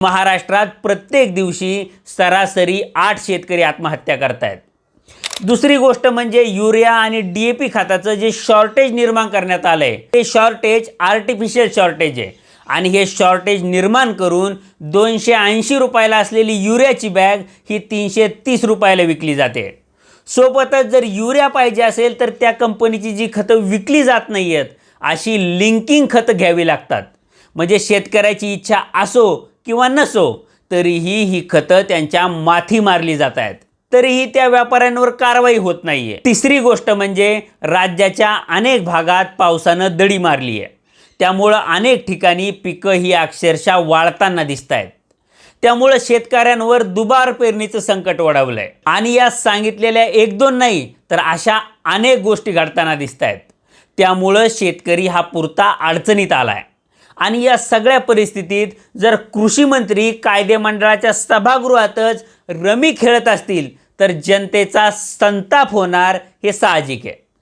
महाराष्ट्रात प्रत्येक दिवशी सरासरी 8 शेतकरी आत्महत्या करतायत। दुसरी गोष्ट म्हणजे युरिया आणि DAP खताचं जे शॉर्टेज निर्माण करण्यात आलंय ते शॉर्टेज आर्टिफिशियल शॉर्टेज आहे आणि हे शॉर्टेज निर्माण करून 280 रुपयाला असलेली युरियाची बॅग ही 330 रुपयाला विकली जाते। सोबतच जर युरिया पाहिजे असेल तर त्या कंपनीची जी खतं विकली जात नाही आहेत अशी लिंकिंग खतं घ्यावी लागतात। म्हणजे शेतकऱ्याची इच्छा असो किंवा नसो तरीही ही खतं त्यांच्या माथी मारली जात आहेत, तरीही त्या व्यापाऱ्यांवर कारवाई होत नाहीये। तिसरी गोष्ट म्हणजे राज्याच्या अनेक भागात पावसानं दडी मारली आहे, त्यामुळं अनेक ठिकाणी पिकं ही अक्षरशः वाळताना दिसत आहेत। त्यामुळं शेतकऱ्यांवर दुबार पेरणीचं संकट ओढवलंय आणि या सांगितलेल्या 1-2 नाही तर अशा अनेक गोष्टी घडताना दिसत आहेत। त्यामुळं शेतकरी हा पुरता अडचणीत आलाय आणि या सगळ्या परिस्थितीत जर कृषी मंत्री कायदे मंडळाच्या सभागृहातच रमी खेळत असतील तर जनतेचा संताप होणार हे साहजिक आहे।